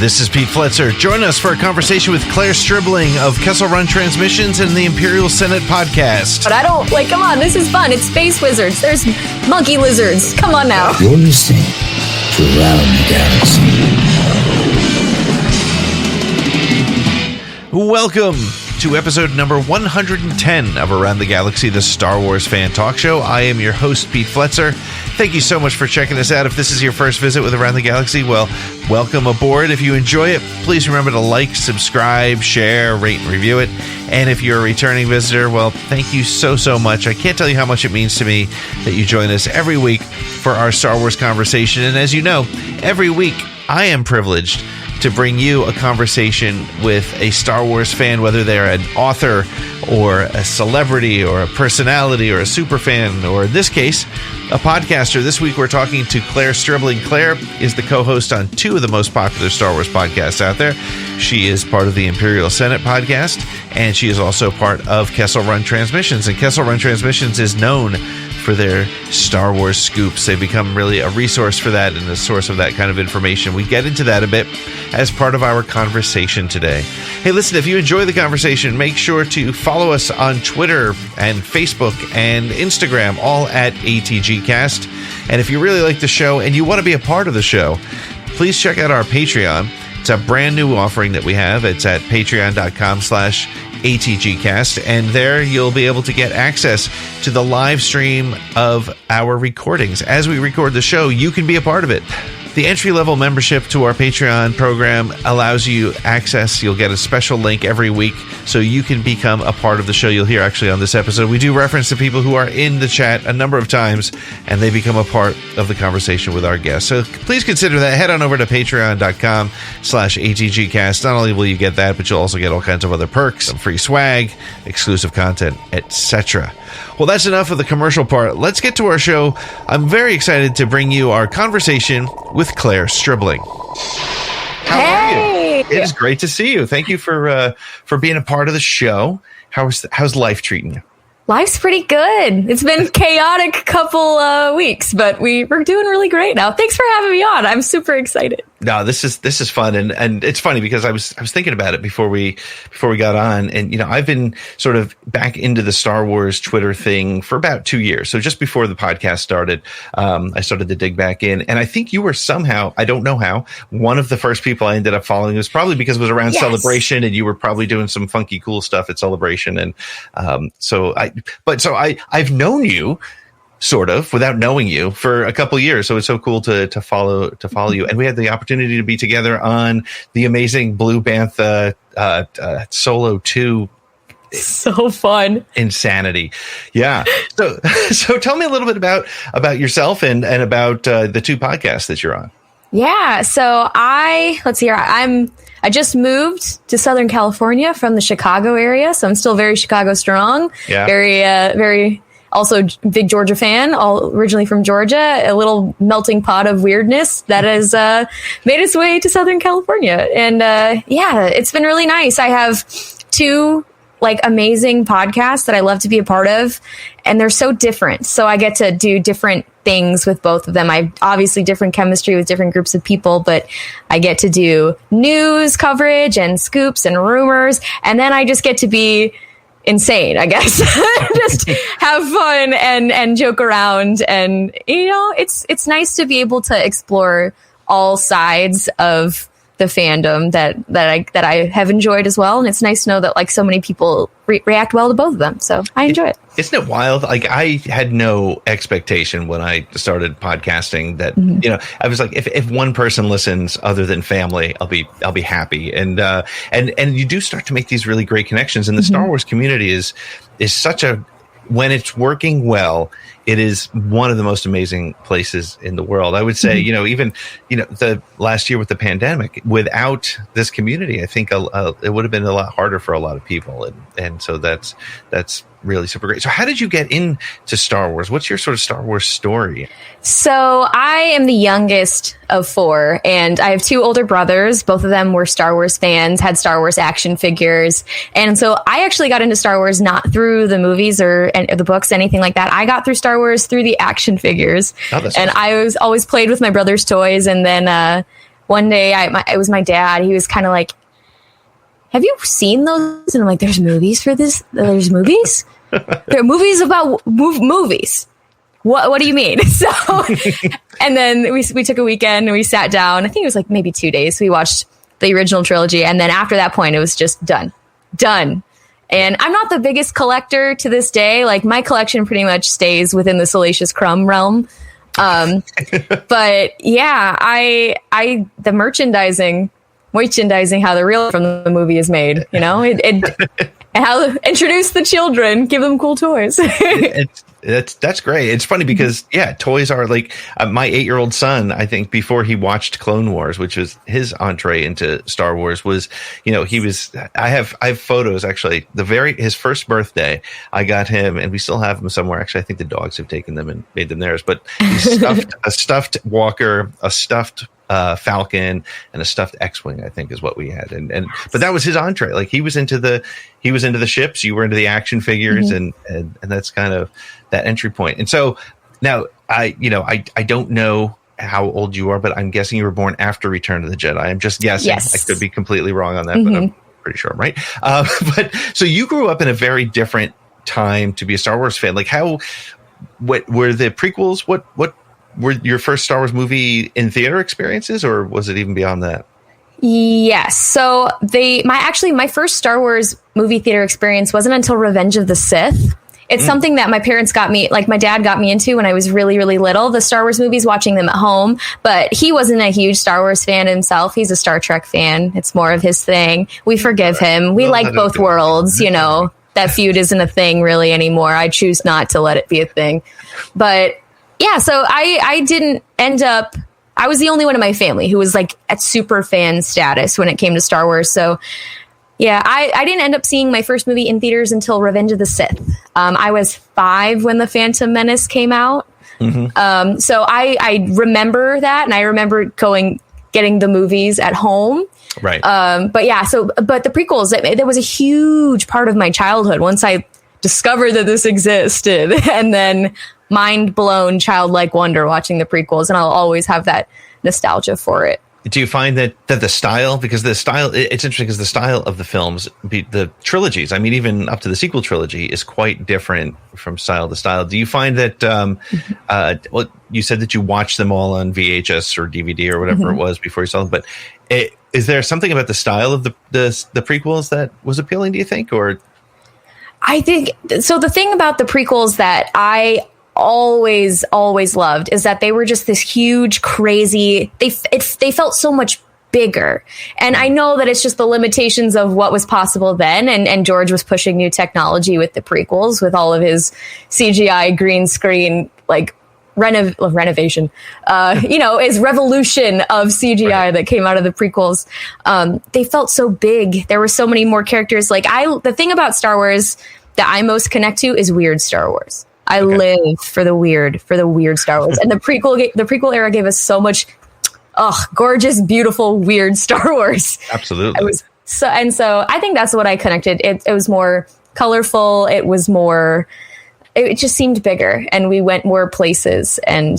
This is Pete Fletzer. Join us for a conversation with Clare Stribling of Kessel Run Transmissions and the Imperial Senate podcast. But I don't, come on, this is fun. It's space wizards. There's monkey lizards. Come on now. You're listening to Around the Galaxy. Welcome to episode number 110 of Around the Galaxy, the Star Wars fan talk show. I am your host, Pete Fletzer. Thank you so much for checking us out. If this is your first visit with Around the Galaxy, well, welcome aboard. If you enjoy it, please remember to like, subscribe, share, rate, and review it. And if you're a returning visitor, well, thank you so much. I can't tell you how much it means to me that you join us every week for our Star Wars conversation. And as you know, every week I am privileged to bring you a conversation with a Star Wars fan, whether they're an author or a celebrity or a personality or a super fan, or in this case, a podcaster. This week we're talking to Clare Stribling. Clare is the co-host on two of the most popular Star Wars podcasts out there. She is part of the Imperial Senate podcast, and she is also part of Kessel Run Transmissions. And Kessel Run Transmissions is known for their Star Wars scoops. They've become really a resource for that and a source of that kind of information. We get into that a bit as part of our conversation today. Hey, listen, if you enjoy the conversation, make sure to follow us on Twitter and Facebook and Instagram, all at ATGcast. And if you really like the show and you want to be a part of the show, please check out our Patreon. It's a brand new offering that we have. It's at patreon.com/ATGcast. And there you'll be able to get access to the live stream of our recordings. As we record the show, you can be a part of it. The entry-level membership to our Patreon program allows you access. You'll get a special link every week so you can become a part of the show. You'll hear actually on this episode, we do reference to people who are in the chat a number of times, and they become a part of the conversation with our guests. So please consider that. Head on over to patreon.com/ATGcast. Not only will you get that, but you'll also get all kinds of other perks, some free swag, exclusive content, etc. Well, that's enough of the commercial part. Let's get to our show. I'm very excited to bring you our conversation with Clare Stribling. How are you? It is great to see you. Thank you for being a part of the show. How's life treating you? Life's pretty good. It's been a chaotic couple weeks, but we're doing really great now. Thanks for having me on. I'm super excited. No, this is fun, and it's funny because I was thinking about it before we got on, and I've been sort of back into the Star Wars Twitter thing for about 2 years. So just before the podcast started, I started to dig back in, and I think you were somehow, I don't know how, one of the first people I ended up following. It was probably because it was around Celebration, and you were probably doing some funky cool stuff at Celebration, and so I've known you sort of without knowing you for a couple of years. So it's so cool to follow you. And we had the opportunity to be together on the amazing Blue Bantha Solo 2. So fun. Insanity. Yeah. So tell me a little bit about yourself and about the two podcasts that you're on. Yeah. So I just moved to Southern California from the Chicago area. So I'm still very Chicago strong. Yeah. Very also big Georgia fan, all originally from Georgia, a little melting pot of weirdness that has made its way to Southern California. And it's been really nice. I have two amazing podcasts that I love to be a part of, and they're so different. So I get to do different things with both of them. I obviously different chemistry with different groups of people, but I get to do news coverage and scoops and rumors, and then I just get to be insane, I guess. Just have fun and joke around, and it's nice to be able to explore all sides of the fandom that I have enjoyed as well, and it's nice to know that so many people react well to both of them. So I enjoy it. Isn't it wild? I had no expectation when I started podcasting that I was like, if one person listens other than family, I'll be happy. And you do start to make these really great connections. And the Star Wars community is such a, when it's working well, it is one of the most amazing places in the world. I would say, even the last year with the pandemic, without this community, I think it would have been a lot harder for a lot of people. And so that's really super great. So how did you get into Star Wars? What's your sort of Star Wars story? So I am the youngest of four, and I have two older brothers. Both of them were Star Wars fans, had Star Wars action figures. And so I actually got into Star Wars not through the movies or the books, anything like that. I got through Star Wars through the action figures. Oh, that's awesome. I always played with my brother's toys, and then one day it was my dad. He was kind of like, have you seen those? And I'm like, there's movies for this? There's movies? There are movies about movies. What do you mean? So, and then we took a weekend and we sat down. I think it was like maybe 2 days. We watched the original trilogy. And then after that point, it was just done. And I'm not the biggest collector to this day. Like, my collection pretty much stays within the Salacious Crumb realm. But yeah, the merchandising, how the reel from the movie is made, how introduce the children, give them cool toys. That's great. It's funny because toys are like my 8-year-old son. I think before he watched Clone Wars, which was his entree into Star Wars, was I have photos actually. His first birthday, I got him, and we still have them somewhere. Actually, I think the dogs have taken them and made them theirs. But he stuffed a stuffed Walker, a stuffed Falcon, and a stuffed X-wing, I think is what we had. But that was his entree. Like, he was into the ships, you were into the action figures, and that's kind of that entry point. And so now I don't know how old you are, but I'm guessing you were born after Return of the Jedi. I'm just guessing. Yes. I could be completely wrong on that, but I'm pretty sure I'm right. But so you grew up in a very different time to be a Star Wars fan. Like, what were the prequels? What were your first Star Wars movie in theater experiences, or was it even beyond that? Yes. So my first Star Wars movie theater experience wasn't until Revenge of the Sith. It's something that my parents got me, like my dad got me into when I was really, really little, the Star Wars movies, watching them at home. But he wasn't a huge Star Wars fan himself. He's a Star Trek fan. It's more of his thing. We forgive him. We like both worlds, That feud isn't a thing really anymore. I choose not to let it be a thing. But yeah, so I didn't end up, I was the only one in my family who was like at super fan status when it came to Star Wars. So yeah, I didn't end up seeing my first movie in theaters until Revenge of the Sith. I was 5 when The Phantom Menace came out. So I remember that, and I remember getting the movies at home. Right. But the prequels, that was a huge part of my childhood once I discovered that this existed, and then mind blown childlike wonder watching the prequels, and I'll always have that nostalgia for it. Do you find that the style, because it's interesting because the style of the films, the trilogies, I mean, even up to the sequel trilogy, is quite different from style to style. Do you find that, you said that you watched them all on VHS or DVD or whatever it was before you saw them, but is there something about the style of the prequels that was appealing, do you think? Or I think, so the thing about the prequels that I always loved is that they were just this huge, crazy, they felt so much bigger. And I know that it's just the limitations of what was possible then. And George was pushing new technology with the prequels, with all of his CGI green screen, like renovation, his revolution of CGI that came out of the prequels. They felt so big. There were so many more characters. Like, the thing about Star Wars that I most connect to is weird Star Wars. I live for the weird Star Wars. And the prequel era gave us so much, gorgeous, beautiful, weird Star Wars. Absolutely. So I think that's what I connected. It was more colorful. It just seemed bigger, and we went more places. And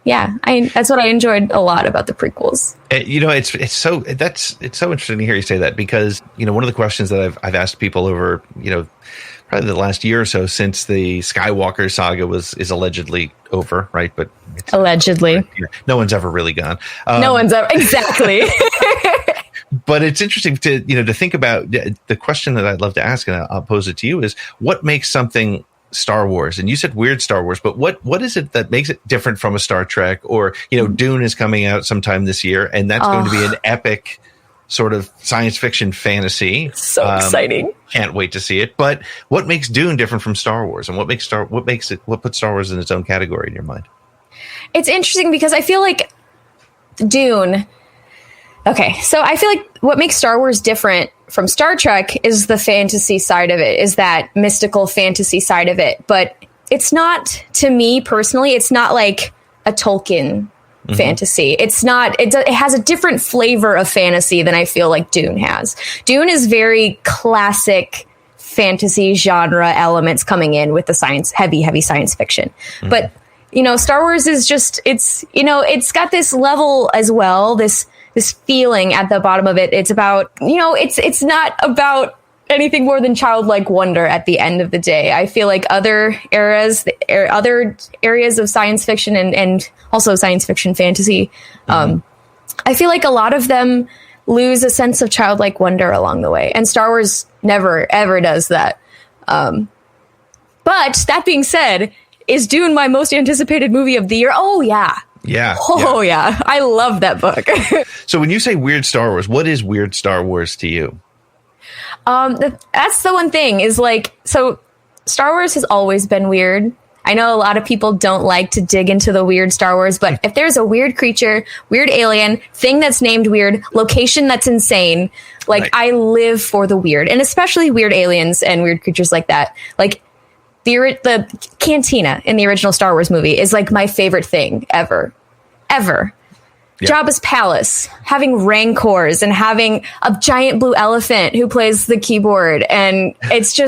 yeah, that's what I enjoyed a lot about the prequels. It's so interesting to hear you say that, because, one of the questions that I've asked people over, probably the last year or so, since the Skywalker saga is allegedly over, right? But allegedly, no one's ever really gone. No one's ever, exactly. But it's interesting to think about. The question that I'd love to ask, and I'll pose it to you, is what makes something Star Wars? And you said weird Star Wars, but what is it that makes it different from a Star Trek? Or, Dune is coming out sometime this year, and that's going to be an epic sort of science fiction fantasy. So exciting. Can't wait to see it. But what makes Dune different from Star Wars, and what puts Star Wars in its own category in your mind? It's interesting because I feel like Dune. Okay, so I feel like what makes Star Wars different from Star Trek is the fantasy side of it, is that mystical fantasy side of it. But it's not, to me personally, it's not like a Tolkien fantasy. It's not, it has a different flavor of fantasy than I feel like Dune has. Dune is very classic fantasy genre elements coming in with the heavy science fiction. But Star Wars is just, it's got this level as well, this feeling at the bottom of it. It's about, it's not about anything more than childlike wonder at the end of the day. I feel like other eras, other areas of science fiction and also science fiction fantasy, I feel like a lot of them lose a sense of childlike wonder along the way. And Star Wars never, ever does that. But that being said, is Dune my most anticipated movie of the year? Oh, yeah. Yeah. Oh, yeah. I love that book. So when you say weird Star Wars, what is weird Star Wars to you? That's the one thing is so Star Wars has always been weird. I know a lot of people don't like to dig into the weird Star Wars, but if there's a weird creature, weird alien, thing that's named weird, location that's insane, right. I live for the weird, and especially weird aliens and weird creatures like that. The cantina in the original Star Wars movie is my favorite thing ever. Yep. Jabba's palace, having rancors and having a giant blue elephant who plays the keyboard. And it's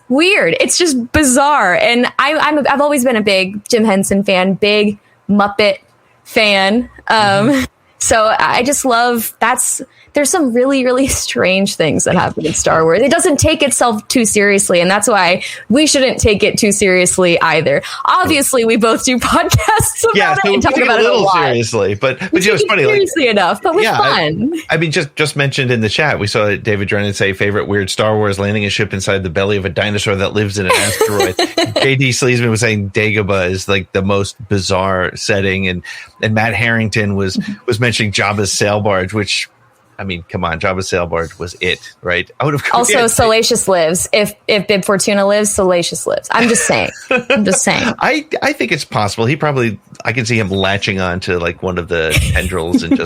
weird. It's just bizarre. And I've always been a big Jim Henson fan, big Muppet fan. So I just love there's some really, really strange things that happen in Star Wars. It doesn't take itself too seriously, and that's why we shouldn't take it too seriously either. Obviously, we both do podcasts about it and talk about it a lot. Seriously, but it's funny. Seriously enough, but with fun. I mean, just mentioned in the chat, we saw David Drennan say favorite weird Star Wars, landing a ship inside the belly of a dinosaur that lives in an asteroid. J.D. Sleesman was saying Dagobah is the most bizarre setting, and Matt Harrington was mentioning Jabba's sail barge, which. I mean, come on, Jabba's sail barge was it, right? I would have also Salacious lives. If Bib Fortuna lives, Salacious lives. I'm just saying. I think it's possible. I can see him latching on to one of the tendrils and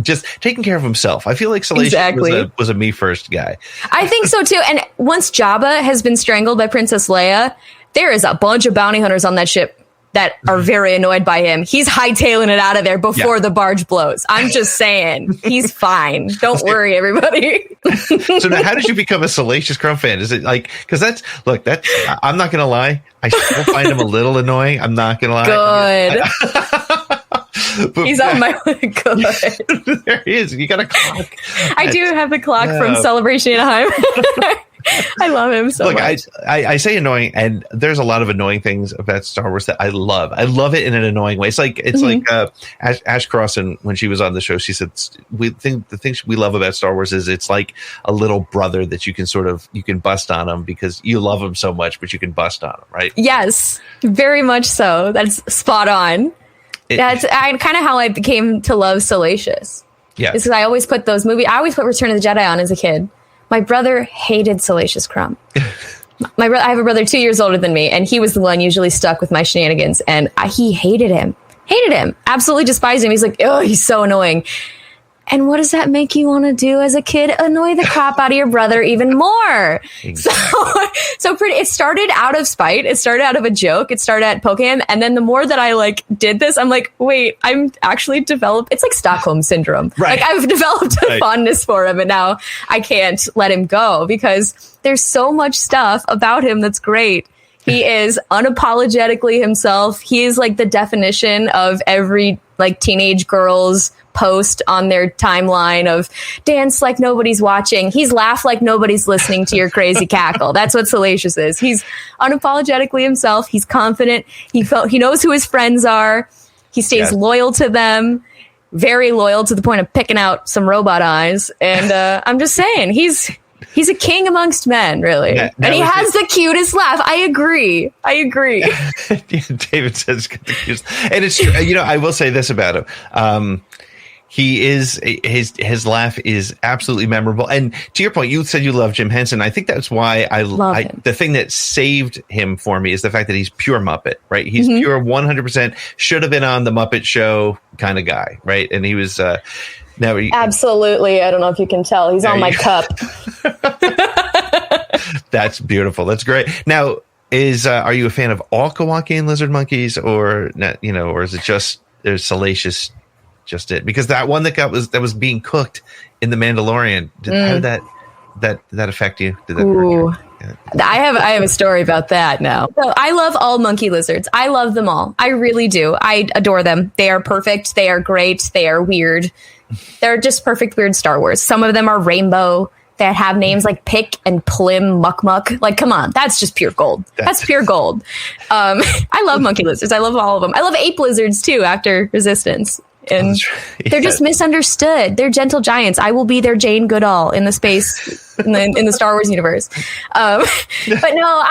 just taking care of himself. I feel like Salacious was a me first guy. I think so too. And once Jabba has been strangled by Princess Leia, there is a bunch of bounty hunters on that ship that are very annoyed by him. He's hightailing it out of there before the barge blows. I'm just saying, he's fine. Don't worry, everybody. So now, how did you become a Salacious Crumb fan? Is it because I'm not going to lie. I still find him a little annoying. I'm not going to lie. Good. He's on my good. There he is. You got a clock. I do have the clock from Celebration Anaheim. I love him so much. I say annoying, and there's a lot of annoying things about Star Wars that I love. I love it in an annoying way. It's like Ash Crossan, when she was on the show, she said the things we love about Star Wars is it's like a little brother that you can bust on him because you love him so much, but you can bust on him, right? Yes, very much so. That's spot on. That's kind of how I became to love Salacious. Yeah, because I always put I always put Return of the Jedi on as a kid. My brother hated Salacious Crumb. I have a brother 2 years older than me, and he was the one usually stuck with my shenanigans, and he hated him. Absolutely despised him. He's like, oh, he's so annoying. And what does that make you want to do as a kid? Annoy the crap out of your brother even more. Exactly. So it started out of spite. It started out of a joke. It started at poking him. And then the more that I did this, I'm like, wait, I'm actually developed. It's like Stockholm syndrome. Right. I've developed a fondness for him, and now I can't let him go because there's so much stuff about him that's great. He is unapologetically himself. He is the definition of every teenage girl's post on their timeline of dance like nobody's watching. He's laugh like nobody's listening to your crazy cackle. That's what Salacious is. He's unapologetically himself. He's confident. He knows who his friends are. He stays loyal to them, very loyal to the point of picking out some robot eyes. And I'm just saying, he's a king amongst men, really. And he has the cutest laugh. I agree. David says he's got the cutest. And it's true. I will say this about him. His laugh is absolutely memorable. And to your point, you said you love Jim Henson. I think that's why I love him. The thing that saved him for me is the fact that he's pure Muppet, right? He's pure 100%, should have been on the Muppet Show kind of guy, right? And he was... absolutely. I don't know if you can tell. He's on my cup. That's beautiful. That's great. Now, are you a fan of all Kowakian lizard monkeys, or is it just Salacious? Just it, because that one that was being cooked in The Mandalorian. How did that affect you? Did that hurt you? I have a story about that now. So I love all monkey lizards. I love them all. I really do. I adore them. They are perfect. They are great. They are weird. They're just perfect weird Star Wars. Some of them are rainbow that have names like Pick and Plim, Muck Muck. Like, come on, that's just pure gold. That's pure gold. I love monkey lizards. I love all of them. I love ape lizards too after Resistance. And they're just misunderstood. They're gentle giants. I will be their Jane Goodall in the space in the Star Wars universe. But no,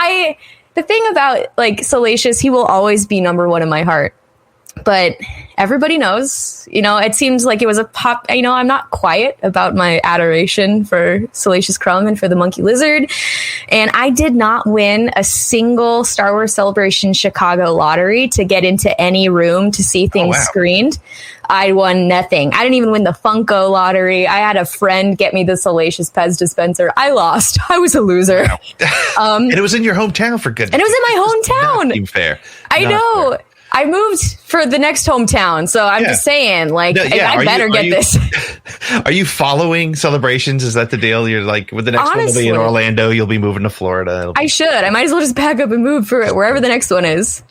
the thing about like Salacious, he will always be number one in my heart. But everybody knows, it seems like it was a pop. I'm not quiet about my adoration for Salacious Crumb and for the monkey lizard. And I did not win a single Star Wars Celebration Chicago lottery to get into any room to see things screened. I won nothing. I didn't even win the Funko lottery. I had a friend get me the Salacious Pez dispenser. I lost. I was a loser. Wow. And it was in your hometown, for goodness. And it was in my hometown. Not even fair. I know. Fair. I moved for the next hometown, so I'm just saying, like, I better get this. Are you following celebrations? Is that the deal? You're like, with the next one will be in Orlando, you'll be moving to Florida. I should. I might as well just pack up and move for it wherever the next one is.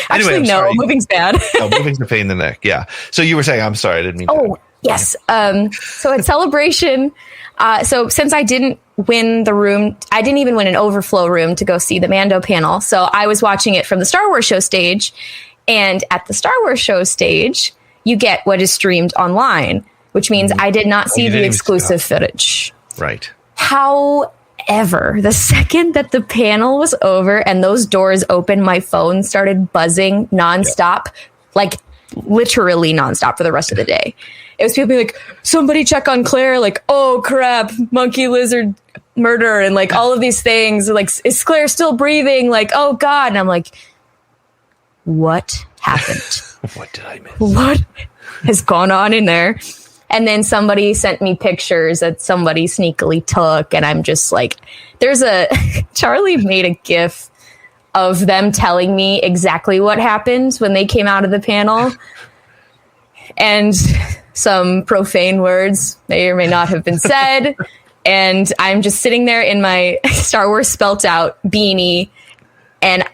Actually, no, moving's bad. No, moving's a pain in the neck. Yeah. So you were saying, I'm sorry, I didn't mean to. Oh, yes. So at Celebration, so since I didn't win the room, I didn't even win an overflow room to go see the Mando panel. So I was watching it from the Star Wars show stage. And at the Star Wars show stage, you get what is streamed online, which means I did not see the exclusive footage. Right. However, the second that the panel was over and those doors opened, my phone started buzzing nonstop, like literally nonstop for the rest of the day. It was people being like, somebody check on Claire, like, oh crap, monkey lizard murder, and like all of these things. Like, is Claire still breathing? Like, oh God. And I'm like, what happened? What did I miss? What has gone on in there? And then somebody sent me pictures that somebody sneakily took. And I'm just like, Charlie made a GIF of them telling me exactly what happened when they came out of the panel. And some profane words may or may not have been said. And I'm just sitting there in my Star Wars spelt out beanie. And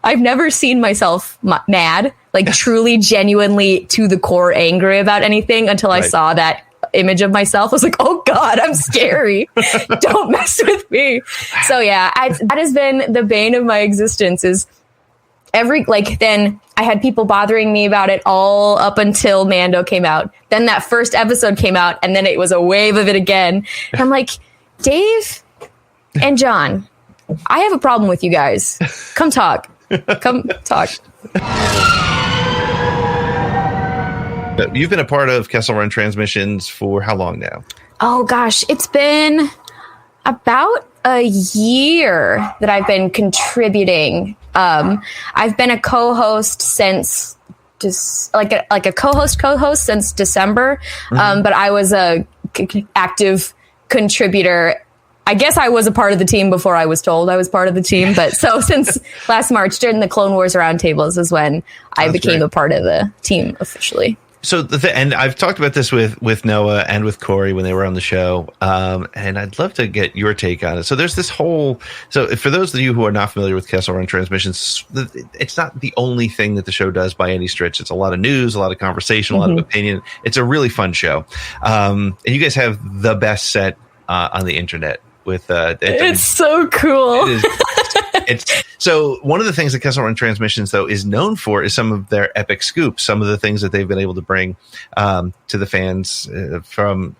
I've never seen myself mad, like truly, genuinely to the core angry about anything until I saw that image of myself. I was like, oh God, I'm scary. Don't mess with me. So yeah, that has been the bane of my existence is then I had people bothering me about it all up until Mando came out. Then that first episode came out and then it was a wave of it again. And I'm like, Dave and John, I have a problem with you guys. Come talk. Come talk. You've been a part of Kessel Run Transmissions for how long now? Oh gosh, it's been about a year that I've been contributing. I've been a co-host since just like a co-host since December. But I was a active contributor. I guess I was a part of the team before I was told I was part of the team. But so since last March during the Clone Wars roundtables is when I became a part of the team officially. So and I've talked about this with Noah and with Corey when they were on the show, and I'd love to get your take on it. So there's this whole. So for those of you who are not familiar with Kessel Run Transmissions, it's not the only thing that the show does by any stretch. It's a lot of news, a lot of conversation, a lot of opinion. It's a really fun show, and you guys have the best set on the internet. With it's so cool. So one of the things that Kessel Run Transmissions though is known for is some of their epic scoops, some of the things that they've been able to bring to the fans from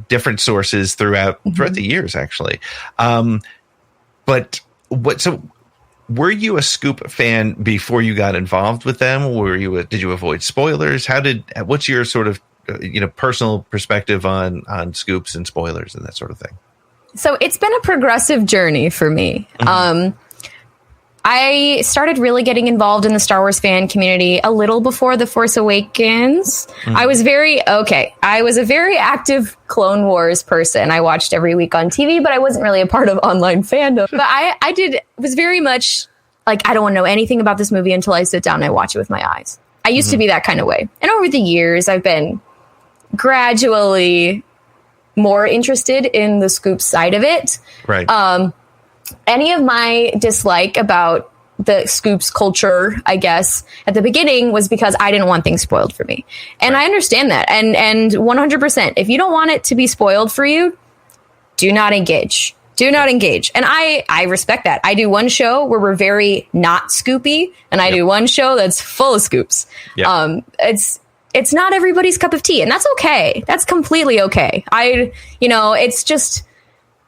different sources throughout the years actually. But were you a scoop fan before you got involved with them? Did you avoid spoilers? What's your sort of personal perspective on scoops and spoilers and that sort of thing? So it's been a progressive journey for me. I started really getting involved in the Star Wars fan community a little before The Force Awakens. I was a very active Clone Wars person. I watched every week on TV, but I wasn't really a part of online fandom. But I was very much like, I don't want to know anything about this movie until I sit down and I watch it with my eyes. I used to be that kind of way. And over the years, I've been gradually more interested in the scoop side of it. Right. Any of my dislike about the scoops culture, I guess, at the beginning was because I didn't want things spoiled for me. And I understand that. And 100%, if you don't want it to be spoiled for you, do not engage. Do not engage. And I respect that. I do one show where we're very not scoopy, and I do one show that's full of scoops. Yep. It's not everybody's cup of tea, and that's okay. That's completely okay. It's just,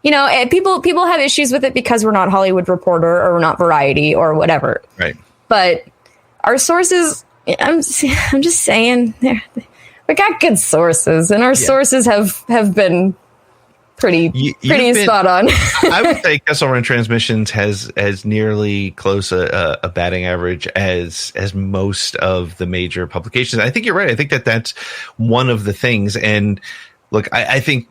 people have issues with it because we're not Hollywood Reporter or we're not Variety or whatever. Right. But our sources, I'm just saying, we got good sources, and our sources have been pretty spot on. I would say Kessel Run Transmissions has nearly close a batting average as most of the major publications. I think you're right. I think that's one of the things. And look, I think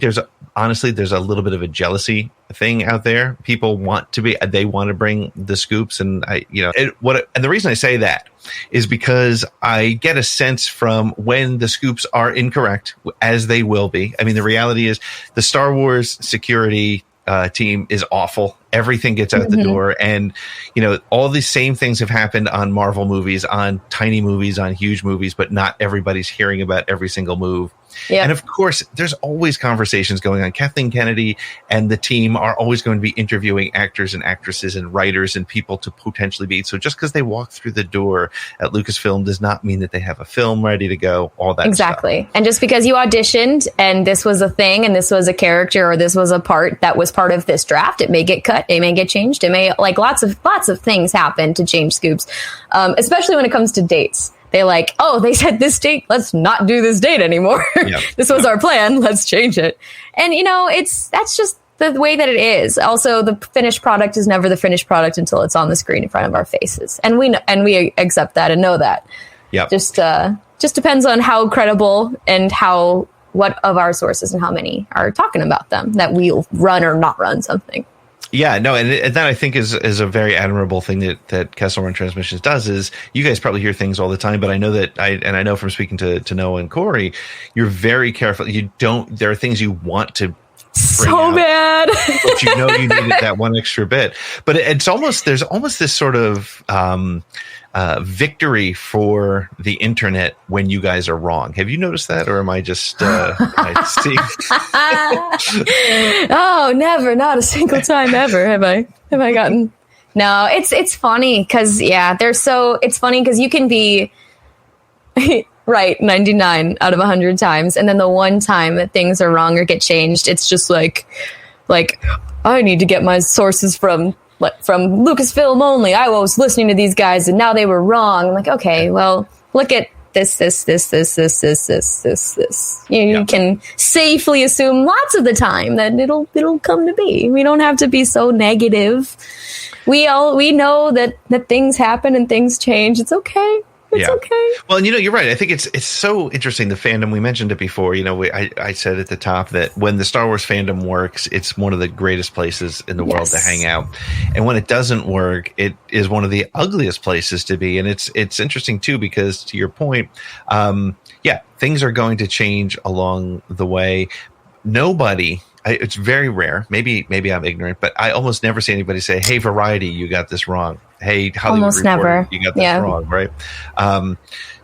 there's a little bit of a jealousy thing out there. People want to bring the scoops, and and the reason I say that is because I get a sense from when the scoops are incorrect, as they will be. I mean, the reality is the Star Wars security team is awful. Everything gets out the door, and all these same things have happened on Marvel movies, on tiny movies, on huge movies, but not everybody's hearing about every single move. Yep. And of course, there's always conversations going on. Kathleen Kennedy and the team are always going to be interviewing actors and actresses and writers and people to potentially be. So just because they walk through the door at Lucasfilm does not mean that they have a film ready to go. All that exactly. stuff. And just because you auditioned and this was a thing and this was a character or this was a part that was part of this draft, it may get cut, it may get changed, it may lots of things happen to change scoops, especially when it comes to dates. They said this date, let's not do this date anymore. Yep. This was our plan, let's change it. And, that's just the way that it is. Also, the finished product is never the finished product until it's on the screen in front of our faces. And we accept that and know that. Yep. Just depends on how credible and what of our sources and how many are talking about them, that we'll run or not run something. Yeah, no, and that I think is a very admirable thing that Kessel Run Transmissions does. Is you guys probably hear things all the time, but I know that I know from speaking to Noah and Corey, you're very careful. There are things you want to so bad, but you needed that one extra bit. But there's almost this sort of victory for the internet when you guys are wrong. Have you noticed that, or am I just seeing? Oh, never, not a single time ever have I gotten. No, it's funny because it's funny because you can be right 99 out of 100 times, and then the one time that things are wrong or get changed, it's just like I need to get my sources from Lucasfilm only. I was listening to these guys and now they were wrong. I'm like, okay, well, look at this. You can safely assume lots of the time that it'll come to be. We don't have to be so negative. We know that things happen and things change. It's okay. It's okay. Well, and you're right. I think it's so interesting, the fandom. We mentioned it before. I said at the top that when the Star Wars fandom works, it's one of the greatest places in the world to hang out. And when it doesn't work, it is one of the ugliest places to be. And it's interesting too, because to your point, things are going to change along the way. It's very rare. Maybe I'm ignorant, but I almost never see anybody say, "Hey, Variety, you got this wrong. Hey, Hollywood almost Reporter, never. you got this wrong," right?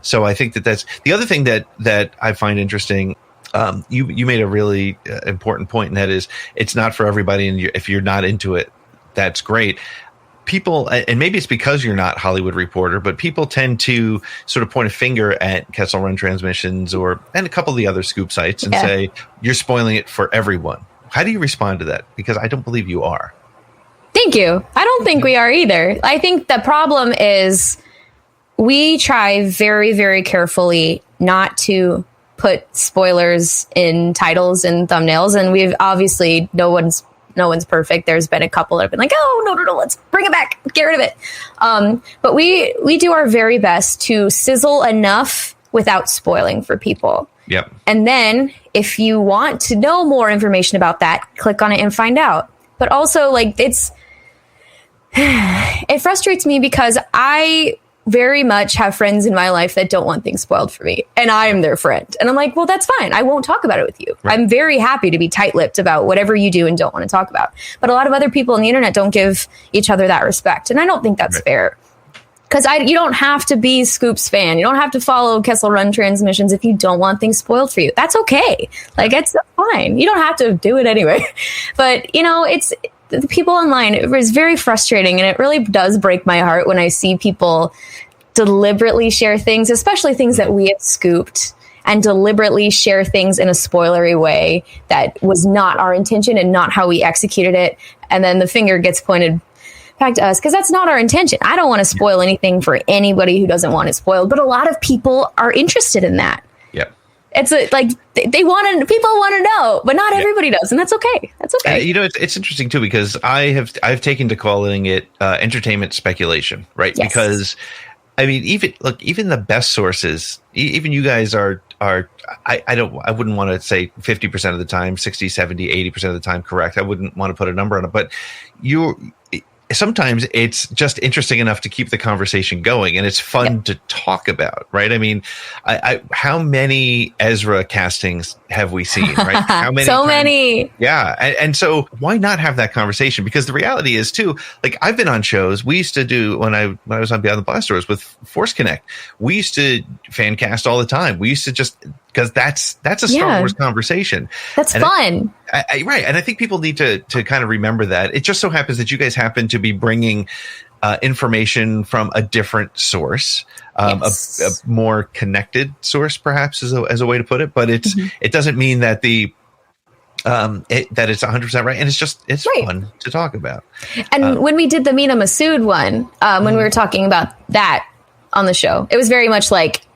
So I think that's the other thing that I find interesting. You made a really important point, and that is it's not for everybody. And if you're not into it, that's great. People, and maybe it's because you're not Hollywood Reporter, but people tend to sort of point a finger at Kessel Run Transmissions and a couple of the other scoop sites and say, you're spoiling it for everyone. How do you respond to that? Because I don't believe you are. Thank you. I don't think we are either. I think the problem is we try very, very carefully not to put spoilers in titles and thumbnails. And we've obviously, no one's perfect. There's been a couple that have been like, oh, no, let's bring it back. Get rid of it. But we do our very best to sizzle enough without spoiling for people. Yep. And then if you want to know more information about that, click on it and find out. But also, it frustrates me because I very much have friends in my life that don't want things spoiled for me, and I am their friend. And I'm like, well, that's fine. I won't talk about it with you. Right. I'm very happy to be tight-lipped about whatever you do and don't want to talk about. But a lot of other people on the internet don't give each other that respect, and I don't think that's fair. Because you don't have to be Scoop's fan. You don't have to follow Kessel Run transmissions if you don't want things spoiled for you. That's okay. Like, it's fine. You don't have to do it anyway. But, you know, it's the people online. It was very frustrating, and it really does break my heart when I see people deliberately share things, especially things that we have scooped, and deliberately share things in a spoilery way that was not our intention and not how we executed it. And then the finger gets pointed back to us because that's not our intention. I don't want to spoil anything for anybody who doesn't want it spoiled, but a lot of people are interested in that. Yep. It's like people want to know, but not everybody does, and that's okay. That's okay. You know, it's interesting too, because I've taken to calling it entertainment speculation, right? Yes. Because I mean, even the best sources, even you guys I wouldn't want to say 50% of the time, 60, 70, 80% of the time correct. I wouldn't want to put a number on it, but sometimes it's just interesting enough to keep the conversation going, and it's fun to talk about, right? I mean, how many Ezra castings have we seen, right? How many? So many. Yeah. And so why not have that conversation? Because the reality is too, like, I've been on shows we used to do when I was on Beyond the Blast Doors with Force Connect. We used to fan cast all the time. We used to just, because that's a Star Wars conversation. That's fun. Right. And I think people need to kind of remember that. It just so happens that you guys happen to be bringing information from a different source, a more connected source, perhaps, as a way to put it. But it doesn't mean that that it's 100% right. And it's fun to talk about. And when we did the Mina Masood one, when we were talking about that on the show, it was very much like,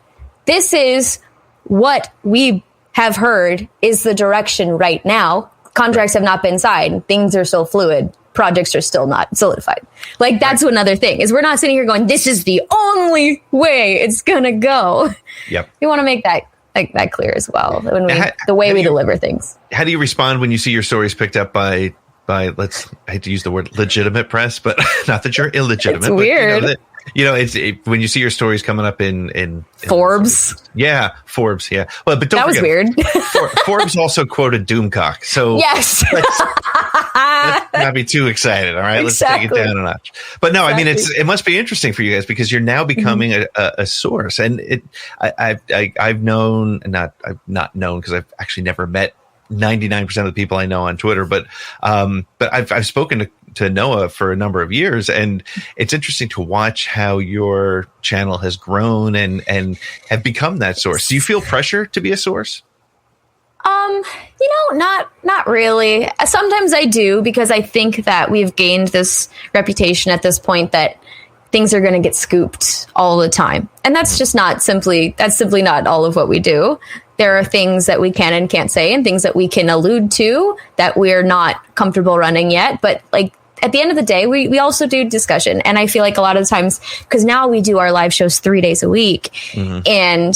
this is what we have heard is the direction right now. Contracts have not been signed. Things are still fluid. Projects are still not solidified. Like, that's another thing, is we're not sitting here going, this is the only way it's going to go. Yep. We want to make that clear as well, when the way we deliver things. How do you respond when you see your stories picked up by I hate to use the word legitimate press, but not that you're illegitimate. It's weird. But, it's when you see your stories coming up in Forbes. Forbes. Yeah. Well, but don't that forget, was weird. Forbes also quoted Doomcock. So yes, let's not be too excited. All right. Exactly. Let's take it down a notch. But no, I mean, it must be interesting for you guys, because you're now becoming a source. And I've known, I've not known, because I've actually never met 99% of the people I know on Twitter, but I've spoken to Noah for a number of years, and it's interesting to watch how your channel has grown and have become that source. Do you feel pressure to be a source? Not really. Sometimes I do, because I think that we've gained this reputation at this point that things are going to get scooped all the time. And that's simply not all of what we do. There are things that we can and can't say, and things that we can allude to that we're not comfortable running yet. But like, at the end of the day, we also do discussion. And I feel like a lot of times, because now we do our live shows 3 days a week, and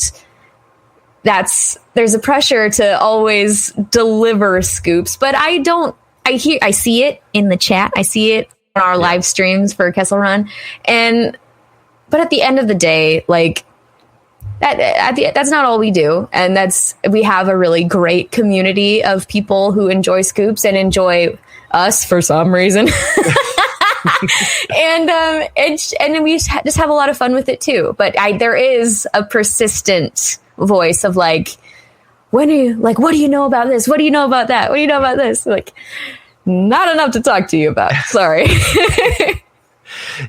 there's a pressure to always deliver scoops. But I see it in the chat. I see it on our live streams for Kessel Run. But at the end of the day, like, that's not all we do. And we have a really great community of people who enjoy scoops and enjoy us for some reason. and then we just have a lot of fun with it too. But there is a persistent voice of like, what do you know about this? What do you know about that? What do you know about this? Like, not enough to talk to you about. Sorry.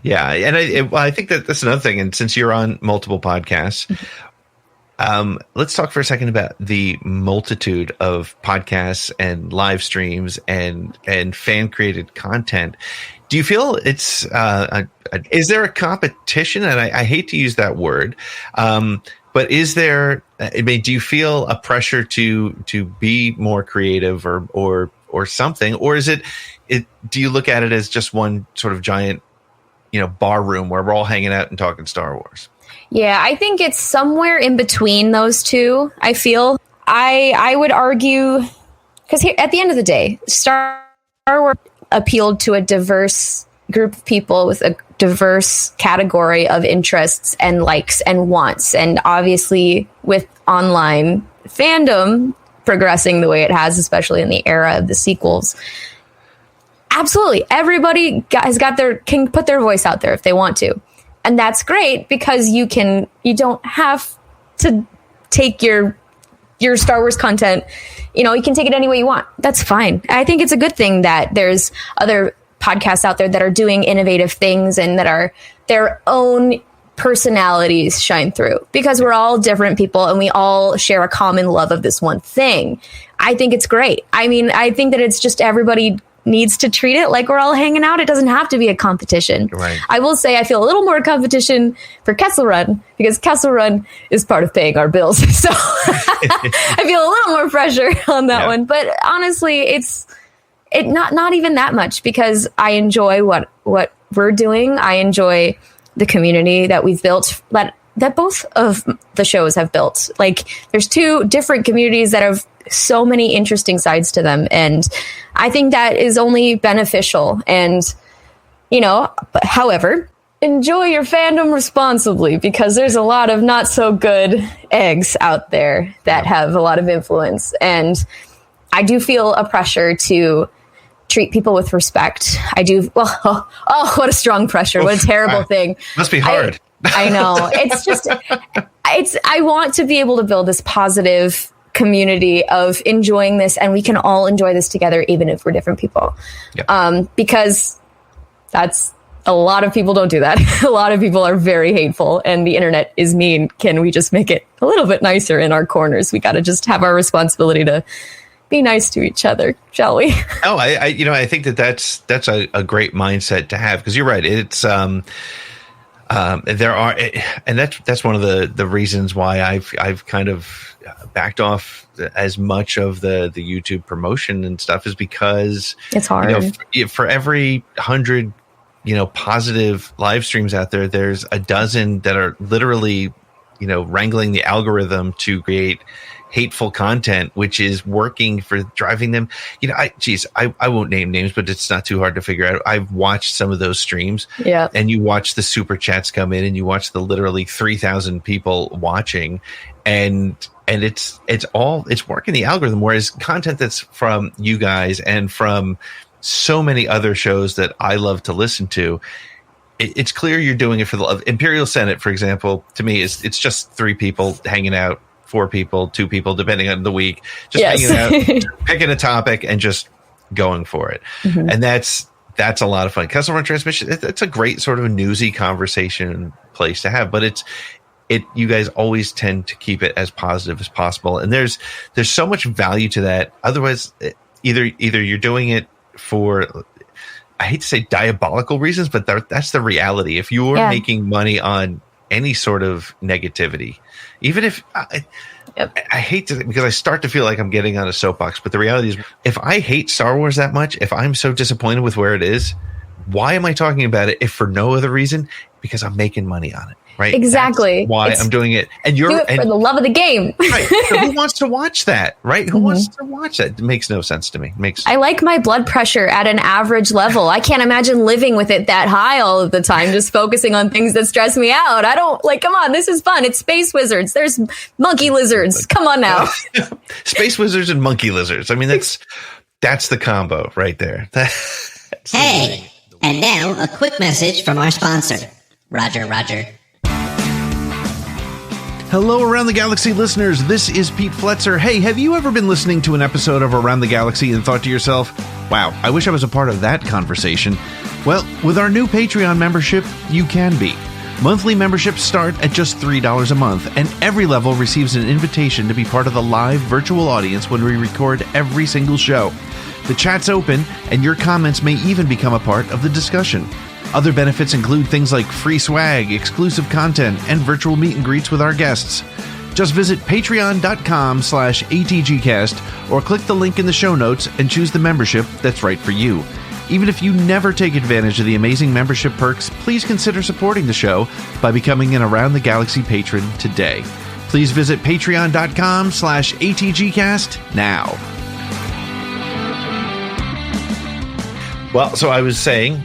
Yeah, and I think that's another thing. And since you're on multiple podcasts, let's talk for a second about the multitude of podcasts and live streams and fan created content. Do you feel it's is there a competition? And I hate to use that word, but is there? I mean, do you feel a pressure to be more creative or something, or is it? Do you look at it as just one sort of giant, bar room where we're all hanging out and talking Star Wars? Yeah, I think it's somewhere in between those two. I feel I would argue, because at the end of the day, Star Wars appealed to a diverse group of people with a diverse category of interests and likes and wants. And obviously with online fandom progressing the way it has, especially in the era of the sequels, absolutely everybody can put their voice out there if they want to. And that's great because you don't have to take your Star Wars content, you can take it any way you want. That's fine. I think it's a good thing that there's other podcasts out there that are doing innovative things and that are their own personalities shine through, because we're all different people and we all share a common love of this one thing. I think it's great. I mean, I think that it's just everybody needs to treat it like we're all hanging out. It doesn't have to be a competition. Right. I will say I feel a little more competition for Kessel Run because Kessel Run is part of paying our bills. So I feel a little more pressure on that one. But honestly, it's not even that much, because I enjoy what we're doing. I enjoy the community that we've built, that both of the shows have built. Like, there's two different communities that have so many interesting sides to them, and I think that is only beneficial. And but however, enjoy your fandom responsibly, because there's a lot of not so good eggs out there that have a lot of influence, and I do feel a pressure to treat people with respect. I do. Well, oh, what a strong pressure. What a terrible thing. Must be hard. I know. It's just, I want to be able to build this positive community of enjoying this, and we can all enjoy this together, even if we're different people. Yep. Because that's, a lot of people don't do that. A lot of people are very hateful, and the internet is mean. Can we just make it a little bit nicer in our corners? We got to just have our responsibility to be nice to each other, shall we? Oh, I think that's a great mindset to have, because you're right. It's there are, and that's one of the reasons why I've kind of backed off as much of the YouTube promotion and stuff, is because it's hard. For every 100 positive live streams out there, there's a dozen that are literally wrangling the algorithm to create hateful content, which is working for driving them. I won't name names, but it's not too hard to figure out. I've watched some of those streams, and you watch the super chats come in, and you watch the literally 3,000 people watching, and it's working the algorithm. Whereas content that's from you guys and from so many other shows that I love to listen to, it's clear you're doing it for the love. Imperial Senate, for example, to me it's just 3 people hanging out, 4 people, 2 people, depending on the week, just hanging out, picking a topic and just going for it. Mm-hmm. And that's a lot of fun. Kessel Run Transmission, it's a great sort of newsy conversation place to have, but you guys always tend to keep it as positive as possible. And there's so much value to that. Otherwise, either you're doing it for, I hate to say diabolical reasons, but that's the reality. If you're making money on any sort of negativity, even if I hate to, because I start to feel like I'm getting on a soapbox, but the reality is, if I hate Star Wars that much, if I'm so disappointed with where it is, why am I talking about it if for no other reason? Because I'm making money on it. Right? Exactly. That's why I'm doing it. And do it for the love of the game. Right. So who wants to watch that? Right? Who wants to watch that? It makes no sense to me. I like my blood pressure at an average level. I can't imagine living with it that high all of the time, just focusing on things that stress me out. I don't come on, this is fun. It's space wizards. There's monkey lizards. Come on now. Space wizards and monkey lizards. I mean, that's the combo right there. Hey, and now a quick message from our sponsor. Roger. Hello, Around the Galaxy listeners. This is Pete Fletzer. Hey, have you ever been listening to an episode of Around the Galaxy and thought to yourself, wow, I wish I was a part of that conversation? Well, with our new Patreon membership, you can be. Monthly memberships start at just $3 a month, and every level receives an invitation to be part of the live virtual audience when we record every single show. The chat's open, and your comments may even become a part of the discussion. Other benefits include things like free swag, exclusive content, and virtual meet and greets with our guests. Just visit patreon.com/ATGcast or click the link in the show notes and choose the membership that's right for you. Even if you never take advantage of the amazing membership perks, please consider supporting the show by becoming an Around the Galaxy patron today. Please visit patreon.com/ATGcast now. Well, so I was saying,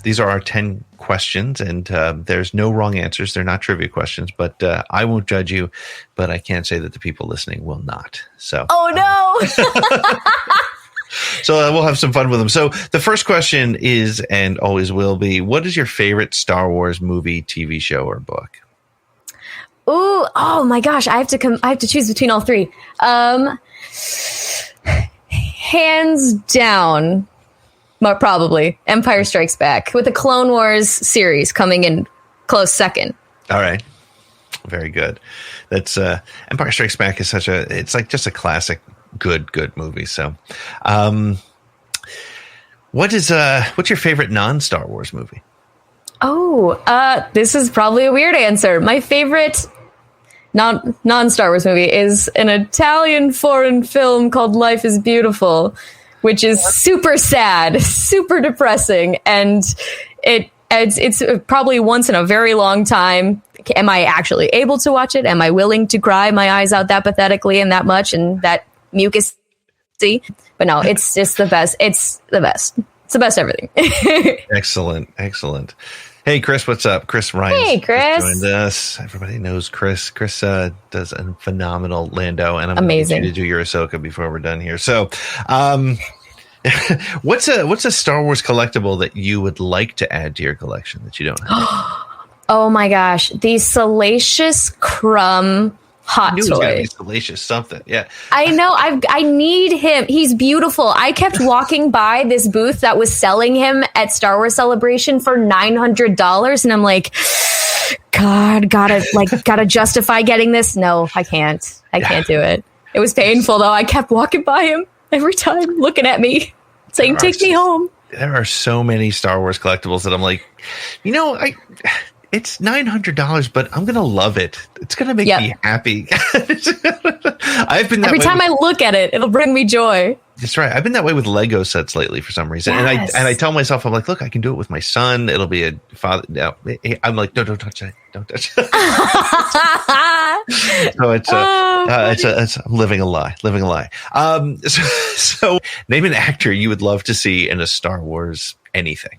these are our 10 questions, and there's no wrong answers. They're not trivia questions, but I won't judge you, but I can't say that the people listening will not. So, oh no. So we'll have some fun with them. So the first question is, and always will be, what is your favorite Star Wars movie, TV show, or book? Ooh, oh my gosh, I have to choose between all three. Hands down, probably Empire Strikes Back, with the Clone Wars series coming in close second. All right. Very good. That's Empire Strikes Back is it's like just a classic good movie. So what's your favorite non-Star Wars movie? Oh, this is probably a weird answer. My favorite non-Star Wars movie is an Italian foreign film called Life is Beautiful, which is super sad, super depressing, and it's probably once in a very long time. Am I actually able to watch it? Am I willing to cry my eyes out that pathetically and that much and that mucus? But no, it's just the best. It's the best. It's the best everything. Excellent. Hey, Chris, what's up? Chris Ryan. Hey, Chris. Joined us. Everybody knows Chris. Chris does a phenomenal Lando, and I'm amazing. Going to do your Ahsoka before we're done here. So, what's a Star Wars collectible that you would like to add to your collection that you don't have? Oh my gosh, the Salacious Crumb hot toy. Salacious something, yeah. I know. I need him. He's beautiful. I kept walking by this booth that was selling him at Star Wars Celebration for $900, and I'm like, God, gotta justify getting this. No, I can't. I can't do it. It was painful though. I kept walking by him every time, looking at me, saying, "Take me home." There are so many Star Wars collectibles that I'm like, it's $900, but I'm going to love it. It's going to make me happy. I've been that every way time I look at it, it'll bring me joy. That's right. I've been that way with Lego sets lately for some reason. Yes. And I tell myself, I'm like, look, I can do it with my son. It'll be a father. No, I'm like, don't touch it. Don't touch it. So I'm living a lie. So name an actor you would love to see in a Star Wars anything.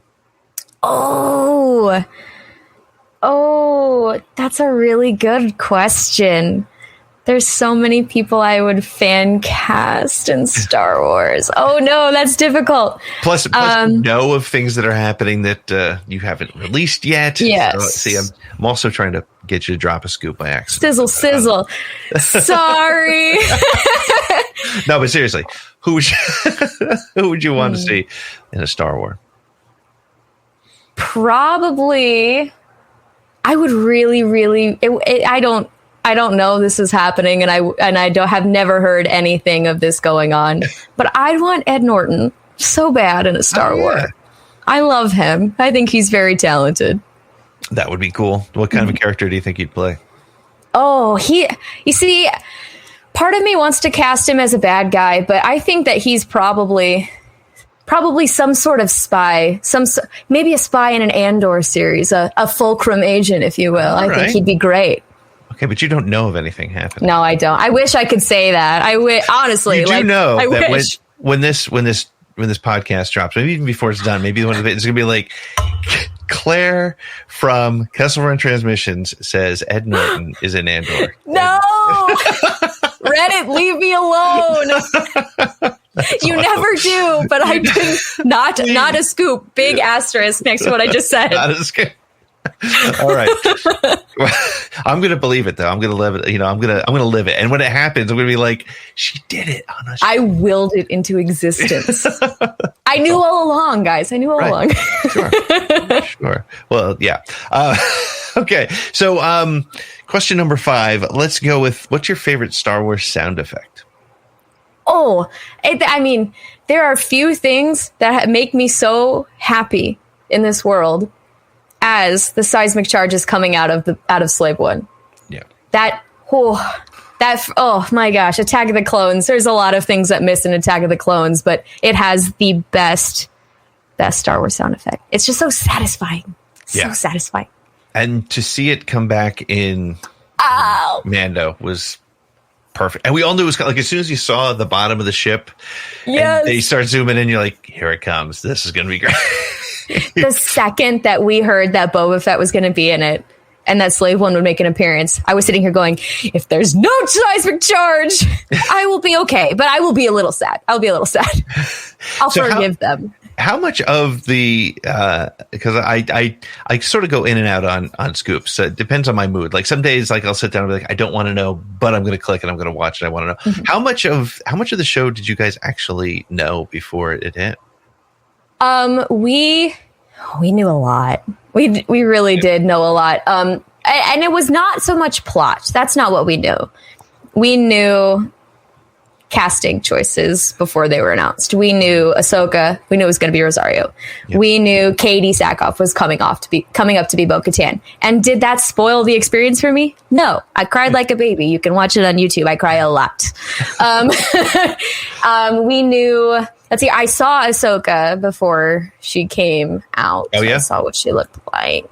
Oh, that's a really good question. There's so many people I would fan cast in Star Wars. Oh no, that's difficult. Plus know of things that are happening that you haven't released yet. Yes. So, see, I'm also trying to get you to drop a scoop by accident. Sizzle. Sorry. No, but seriously, who would you want to see in a Star Wars? Probably. I would really. I don't know this is happening, and I have never heard anything of this going on. But I want Ed Norton so bad in a Star Wars. I love him. I think he's very talented. That would be cool. What kind of a character do you think he'd play? Oh, you see, part of me wants to cast him as a bad guy, but I think that he's probably some sort of spy, maybe a spy in an Andor series, a fulcrum agent, if you will. I think he'd be great. Okay, but you don't know of anything happening. No, I don't. I wish I could say that. Honestly, you do know that when this podcast drops, maybe even before it's done, maybe one of it's going to be like Claire from Kessel Run Transmissions says Ed Norton is in Andor. No, Reddit, leave me alone. You never do, but I did not a scoop. Big asterisk next to what I just said. Not a scoop. All right. I'm going to believe it though. I'm going to live it. I'm going to live it. And when it happens, I'm going to be like, she did it on a show. I willed it into existence. I knew all along, guys. I knew all along. Sure. Well, yeah. Okay. So, question number 5, let's go with, what's your favorite Star Wars sound effect? Oh, there are few things that make me so happy in this world as the seismic charges coming out of Slave One. Yeah. Oh my gosh, Attack of the Clones. There's a lot of things that miss in Attack of the Clones, but it has the best Star Wars sound effect. It's just so satisfying. So satisfying. And to see it come back in Mando was perfect. And we all knew it was like as soon as you saw the bottom of the ship, yes, and they start zooming in, you're like, here it comes. This is going to be great. The second that we heard that Boba Fett was going to be in it and that Slave One would make an appearance, I was sitting here going, if there's no seismic charge, I will be okay. But I will be a little sad. I'll forgive them. How much of the because I sort of go in and out on scoops. It depends on my mood. Like some days, like I'll sit down and be like, I don't want to know, but I'm going to click and I'm going to watch it. I want to know how much of the show did you guys actually know before it hit? We knew a lot. We really did know a lot. And it was not so much plot. That's not what we knew. We knew casting choices before they were announced. We knew Ahsoka. We knew it was going to be Rosario. Yep. We knew Katie Sackhoff was coming up to be Bo-Katan. And did that spoil the experience for me? No. I cried like a baby. You can watch it on YouTube. I cry a lot. We knew. Let's see. I saw Ahsoka before she came out. Oh yeah. I saw what she looked like.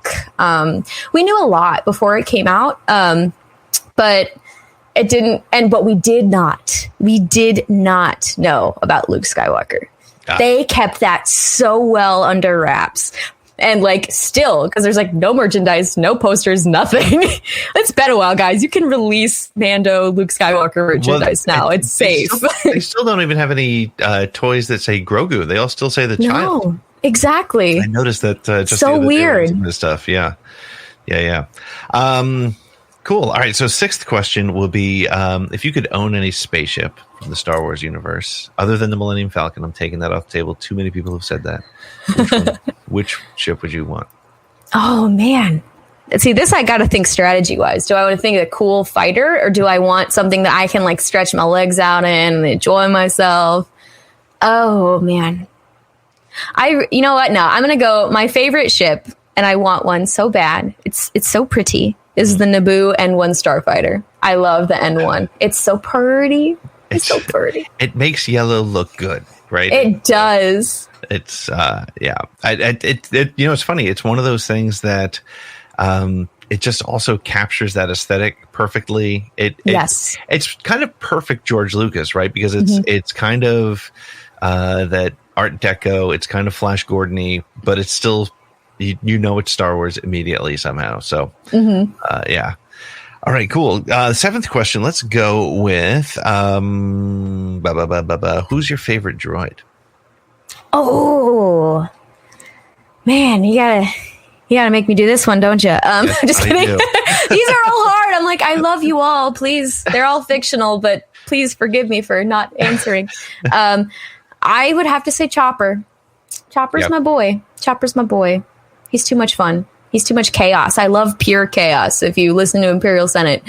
We knew a lot before it came out. But it didn't, but we did not know about Luke Skywalker. They kept that so well under wraps. And like still, because there's like no merchandise, no posters, nothing. It's been a while, guys. You can release Mando, Luke Skywalker merchandise now. It's safe. They still don't even have any toys that say Grogu. They all still say the child. No, exactly. I noticed that just so the other weird. Day this stuff. Yeah. Cool. All right. So 6th question will be, if you could own any spaceship from the Star Wars universe, other than the Millennium Falcon, I'm taking that off the table. Too many people have said that. Which ship would you want? Oh, man. See, this I got to think strategy-wise. Do I want to think of a cool fighter, or do I want something that I can like stretch my legs out in and enjoy myself? Oh, man. You know what? No, I'm going to go my favorite ship, and I want one so bad. It's so pretty. Is the Naboo N1 Starfighter. I love the N1. It's so pretty. It's so pretty. It makes yellow look good, right? It does. It's yeah. It's funny. It's one of those things that it just also captures that aesthetic perfectly. It's kind of perfect George Lucas, right? Because it's kind of that Art Deco. It's kind of Flash Gordon-y, but it's still. You know it's Star Wars immediately somehow. So, yeah. All right, cool. 7th question. Let's go with who's your favorite droid? Oh, man, you gotta make me do this one, don't you? Yes, just kidding. These are all hard. I'm like, I love you all. Please, they're all fictional, but please forgive me for not answering. I would have to say Chopper. Chopper's my boy. He's too much fun. He's too much chaos. I love pure chaos. If you listen to Imperial Senate,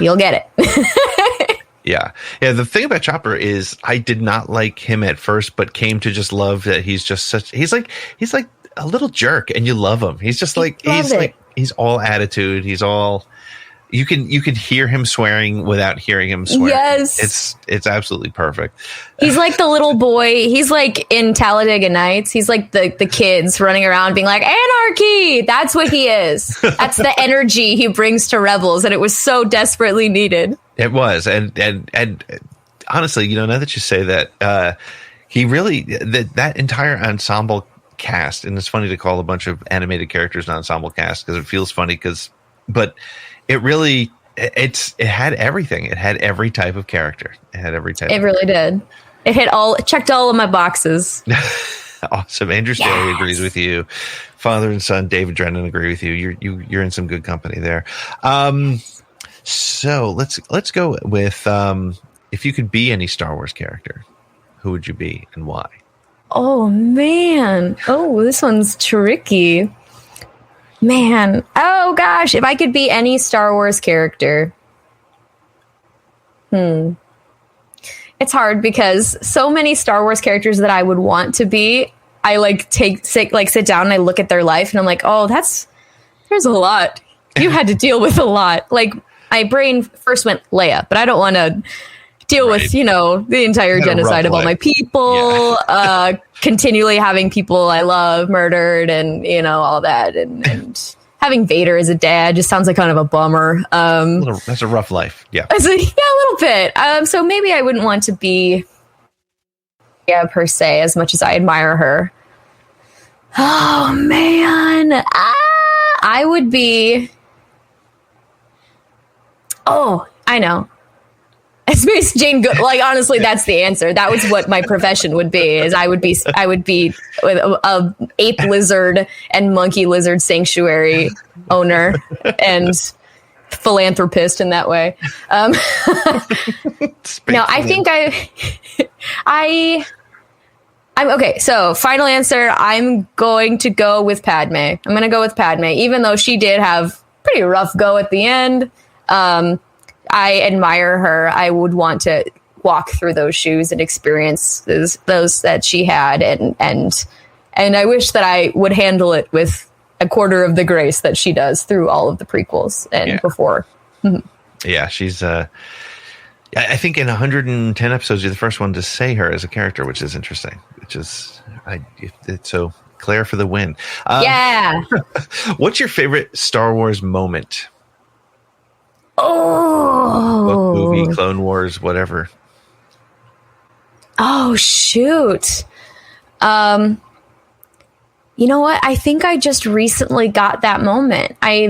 you'll get it. Yeah. The thing about Chopper is I did not like him at first, but came to just love that he's like a little jerk, and you love him. He's just like he's all attitude. He's all you can hear him swearing without hearing him swear. Yes. It's absolutely perfect. He's like the little boy. He's like in Talladega Nights. He's like the kids running around being like, anarchy. That's what he is. That's the energy he brings to Rebels. And it was so desperately needed. It was. And honestly, now that you say that, he really, that entire ensemble cast, and it's funny to call a bunch of animated characters an ensemble cast because it feels funny but it really, it had everything. It had every type of character. It really did. It checked all of my boxes. Awesome. Andrew Staley agrees with you. Father and son, David Drennan, agree with you. You're in some good company there. So let's go with, if you could be any Star Wars character, who would you be and why? Oh, man. Oh, this one's tricky. Man, oh gosh, if I could be any Star Wars character. It's hard because so many Star Wars characters that I would want to be, I sit down and I look at their life and I'm like, oh, there's a lot. You had to deal with a lot. Like my brain first went Leia, but I don't want to deal with, the entire genocide of all my people, continually having people I love murdered and, all that. And having Vader as a dad just sounds like kind of a bummer. That's a rough life. Yeah. A little bit. So maybe I wouldn't want to be, per se, as much as I admire her. Oh, man. I would be... Oh, I know. Space Jane Good. Like, honestly, that's the answer. That was what my profession would be. Is I would be a ape lizard and monkey lizard sanctuary owner and philanthropist in that way. No, I think I'm okay. So final answer, I'm going to go with Padme. I'm going to go with Padme, even though she did have pretty rough go at the end. I admire her. I would want to walk through those shoes and experience those that she had. And I wish that I would handle it with a quarter of the grace that she does through all of the prequels and before. Mm-hmm. Yeah, she's, I think in 110 episodes, you're the first one to say her as a character, which is interesting, so Claire for the win. Yeah. What's your favorite Star Wars moment? Oh, book, movie, Clone Wars, whatever. Oh, shoot. You know what? I think I just recently got that moment. I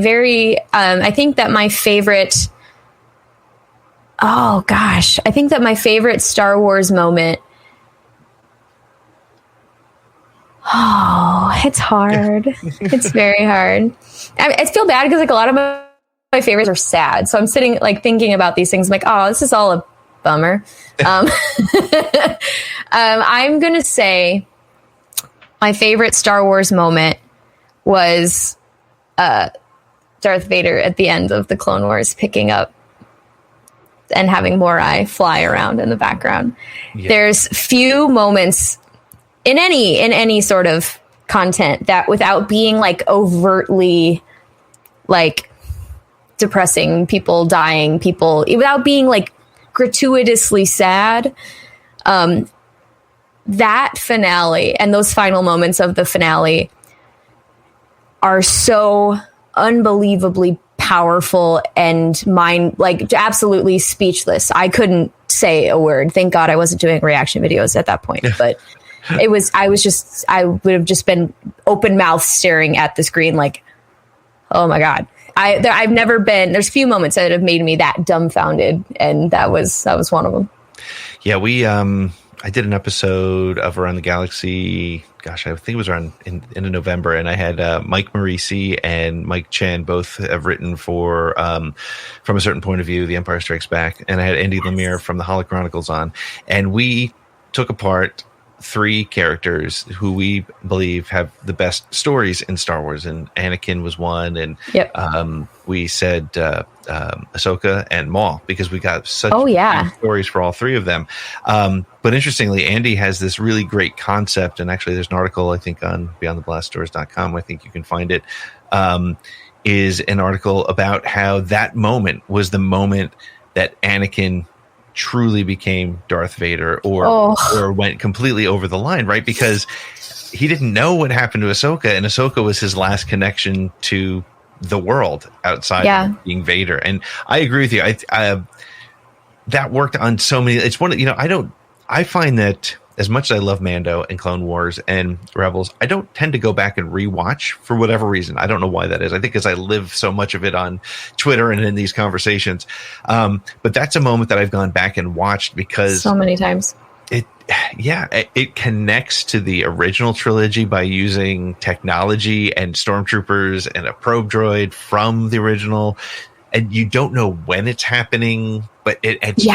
think that my favorite... Oh, gosh. I think that my favorite Star Wars moment... Oh, it's hard. It's very hard. I feel bad because like a lot of my favorites are sad. So I'm sitting like thinking about these things. I'm like, oh, this is all a bummer. I'm going to say my favorite Star Wars moment was Darth Vader at the end of the Clone Wars picking up and having Morai fly around in the background. Yeah. There's few moments in any sort of content that without being like overtly like depressing, people dying, people without being like gratuitously sad, that finale and those final moments of the finale are so unbelievably powerful and absolutely speechless. I couldn't say a word. Thank God I wasn't doing reaction videos at that point, but I would have just been open mouth staring at the screen like, oh my God. I've never been, there's few moments that have made me that dumbfounded. And that was one of them. Yeah. I did an episode of Around the Galaxy. Gosh, I think it was around in November, and I had Mike Morisi and Mike Chen both have written for From a Certain Point of View, The Empire Strikes Back, and I had Andy Lemire from the Holo Chronicles on, and we took apart 3 characters who we believe have the best stories in Star Wars, and Anakin was one, and we said Ahsoka and Maul because we got such good stories for all 3 of them. But interestingly, Andy has this really great concept, and actually there's an article I think on beyondtheblastdoors.com, I think you can find it, is an article about how that moment was the moment that Anakin truly became Darth Vader or went completely over the line, right? Because he didn't know what happened to Ahsoka, and Ahsoka was his last connection to the world outside of being Vader. And I agree with you. I that worked on so many. It's one, I find that as much as I love Mando and Clone Wars and Rebels, I don't tend to go back and rewatch for whatever reason. I don't know why that is. I think because I live so much of it on Twitter and in these conversations. But that's a moment that I've gone back and watched because so many times it connects to the original trilogy by using technology and stormtroopers and a probe droid from the original. And you don't know when it's happening, but it's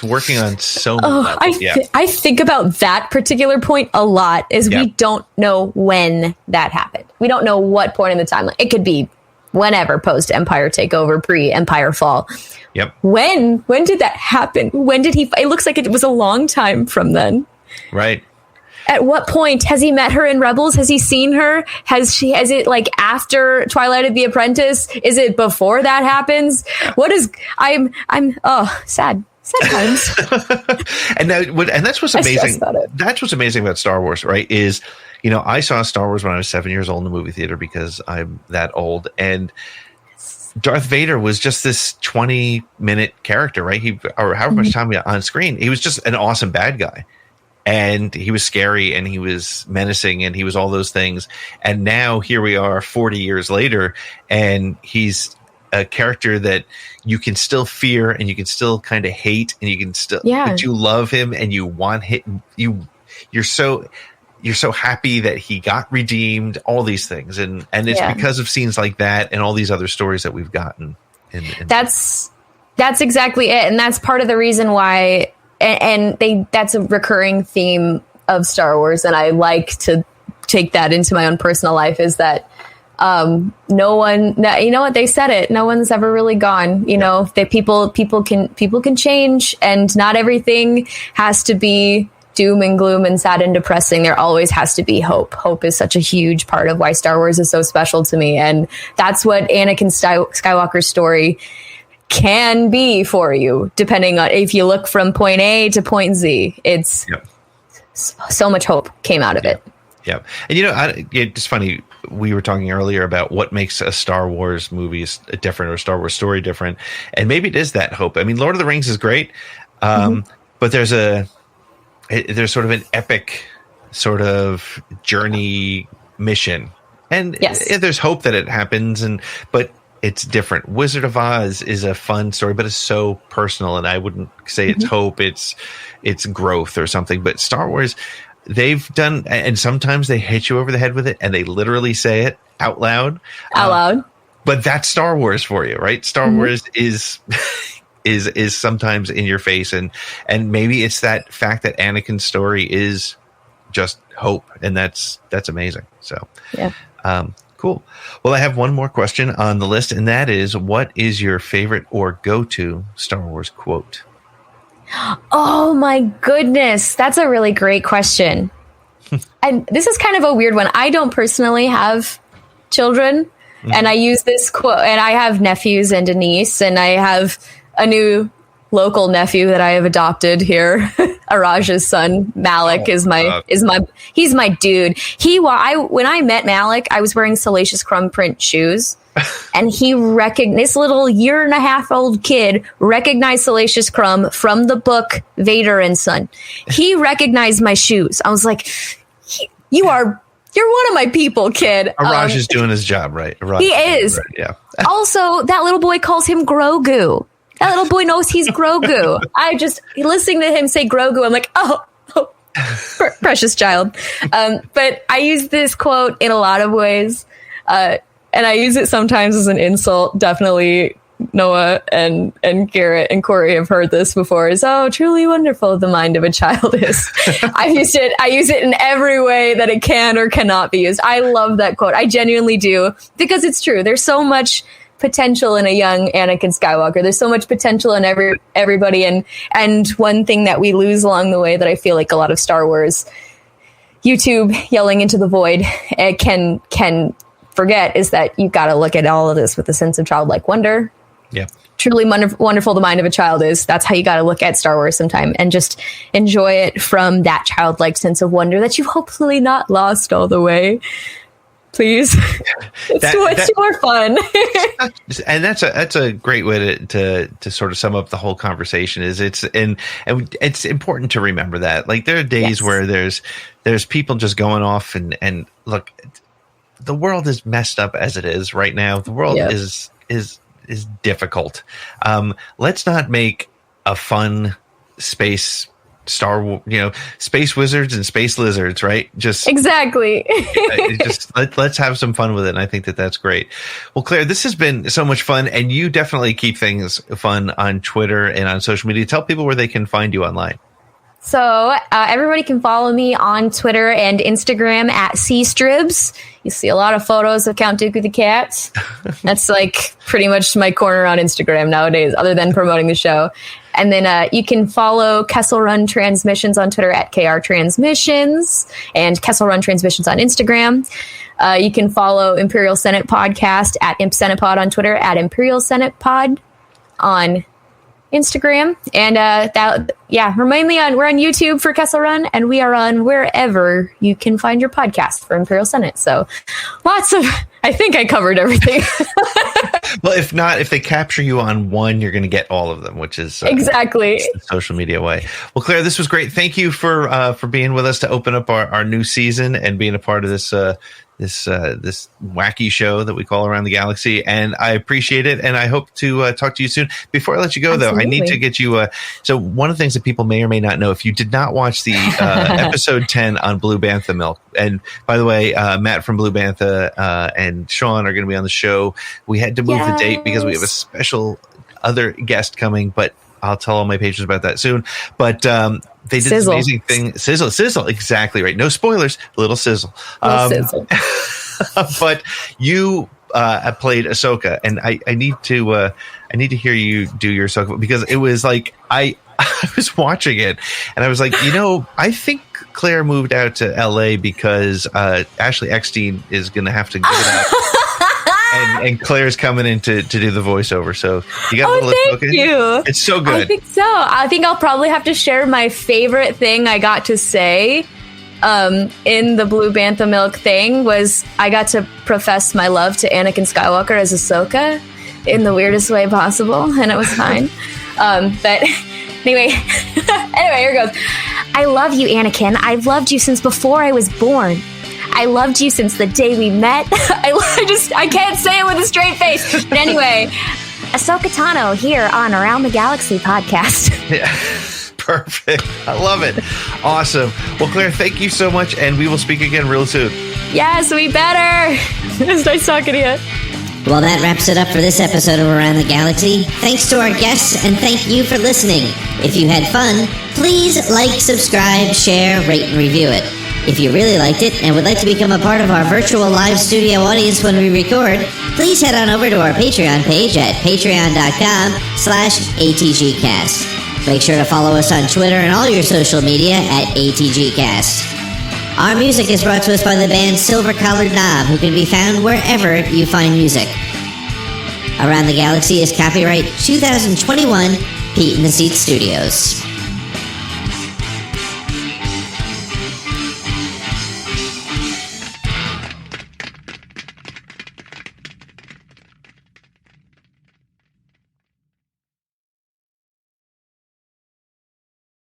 working on so many levels. I think about that particular point a lot is we don't know when that happened. We don't know what point in the timeline. It could be whenever, post Empire takeover, pre Empire fall. Yep. When did that happen? When did he? It looks like it was a long time from then. Right. At what point has he met her in Rebels? Has he seen her? Has it like after Twilight of the Apprentice? Is it before that happens? What is? I'm sad. Sometimes. and that's what's amazing. That's what's amazing about Star Wars, right? Is I saw Star Wars when I was 7 years old in the movie theater because I'm that old. And Darth Vader was just this 20-minute character, right? Or however much time he had on screen. He was just an awesome bad guy. And he was scary and he was menacing and he was all those things. And now here we are 40 years later, and he's a character that you can still fear and you can still kind of hate, and you can still, but you love him and you want him. You're so happy that he got redeemed, all these things. And it's because of scenes like that and all these other stories that we've gotten. That's exactly it. And that's part of the reason why, that's a recurring theme of Star Wars. And I like to take that into my own personal life, is that no one, they said it, no one's ever really gone, that people can change, and not everything has to be doom and gloom and sad and depressing. There always has to be hope. Hope is such a huge part of why Star Wars is so special to me. And that's what Anakin Skywalker's story can be for you, depending on if you look from point A to point Z. It's so much hope came out of it. Yeah. And it's funny, we were talking earlier about what makes a Star Wars movie different, or a Star Wars story different, and maybe it is that hope. I mean, Lord of the Rings is great, but there's sort of an epic sort of journey mission, and there's hope that it happens, but it's different. Wizard of Oz is a fun story, but it's so personal, and I wouldn't say it's hope, it's growth or something. But Star Wars, they've done, and sometimes they hit you over the head with it and they literally say it out loud. But that's Star Wars for you, right? Star Wars is sometimes in your face, and maybe it's that fact that Anakin's story is just hope, and that's amazing. So cool. Well, I have one more question on the list, and that is, what is your favorite or go-to Star Wars quote? Oh my goodness, that's a really great question. And this is kind of a weird one. I don't personally have children, and I use this quote, and I have nephews and a niece, and I have a new local nephew that I have adopted here. Araj's son, Malik, he's my dude. When I met Malik, I was wearing Salacious Crumb print shoes, and he this little 1.5-year-old kid recognized Salacious Crumb from the book Vader and Son. He recognized my shoes. I was like, you're one of my people, kid. Araj is doing his job, right? He is. Right, yeah. Also, that little boy calls him Grogu. That little boy knows he's Grogu. Listening to him say Grogu, I'm like, oh, precious child. But I use this quote in a lot of ways. And I use it sometimes as an insult. Definitely Noah and Garrett and Corey have heard this before. Is, oh, truly wonderful the mind of a child is. I use it in every way that it can or cannot be used. I love that quote. I genuinely do, because it's true. There's so much potential in a young Anakin Skywalker. There's so much potential in everybody, and one thing that we lose along the way that I feel like a lot of Star Wars YouTube yelling into the void can forget is that you've got to look at all of this with a sense of childlike wonder. Yeah. Truly wonderful the mind of a child is. That's how you got to look at Star Wars sometime, and just enjoy it from that childlike sense of wonder that you've hopefully not lost all the way. Please. It's more fun. And that's a great way to sort of sum up the whole conversation. And it's important to remember that. Like, there are days where there's people just going off and look, the world is messed up as it is right now. The world is difficult. Let's not make a fun space space wizards and space lizards, right? Just exactly. let's have some fun with it. And I think that's great. Well, Claire, this has been so much fun, and you definitely keep things fun on Twitter and on social media. Tell people where they can find you online. So everybody can follow me on Twitter and Instagram at cstribs. You see a lot of photos of Count Dooku the cat. That's like pretty much my corner on Instagram nowadays, other than promoting the show. And then you can follow Kessel Run Transmissions on Twitter at KR Transmissions, and Kessel Run Transmissions on Instagram. You can follow Imperial Senate Podcast at Imp Senate Pod on Twitter, at Imperial Senate Pod on Instagram, and we're on YouTube for Kessel Run, and we are on wherever you can find your podcast for Imperial Senate. So I think I covered everything. Well, if not, if they capture you on one, you're going to get all of them, which is exactly the social media way. Well, Claire, this was great. Thank you for being with us to open up our new season and being a part of this wacky show that we call Around the Galaxy, and I appreciate it, and I hope to talk to you soon. Before I let you go, Absolutely. though, I need to get you so one of the things that people may or may not know, if you did not watch the episode 10 on Blue Bantha milk, and by the way, Matt from Blue Bantha and Sean are going to be on the show. We had to move the date because we have a special other guest coming, but I'll tell all my patrons about that soon. But they did this amazing thing. Sizzle, exactly right. No spoilers, little sizzle. Sizzle. But you played Ahsoka, and I need to hear you do your Ahsoka, because it was like I was watching it, and I was like, I think Claire moved out to LA because Ashley Eckstein is going to have to give it up. And Claire's coming in to do the voiceover. So you got a little thank you. It's so good. I think so. I think I'll probably have to share my favorite thing I got to say in the Blue Bantha Milk thing was I got to profess my love to Anakin Skywalker as Ahsoka in the weirdest way possible, and it was fine. But anyway, here goes. I love you, Anakin. I've loved you since before I was born. I loved you since the day we met. I can't say it with a straight face. But anyway, Ahsoka Tano here on Around the Galaxy podcast. Yeah, perfect. I love it. Awesome. Well, Claire, thank you so much, and we will speak again real soon. Yes, we better. It's nice talking to you. Well, that wraps it up for this episode of Around the Galaxy. Thanks to our guests, and thank you for listening. If you had fun, please like, subscribe, share, rate, and review it. If you really liked it and would like to become a part of our virtual live studio audience when we record, please head on over to our Patreon page at patreon.com/ATGcast. Make sure to follow us on Twitter and all your social media at ATGcast. Our music is brought to us by the band Silver Collared Knob, who can be found wherever you find music. Around the Galaxy is copyright 2021 Pete in the Seat Studios.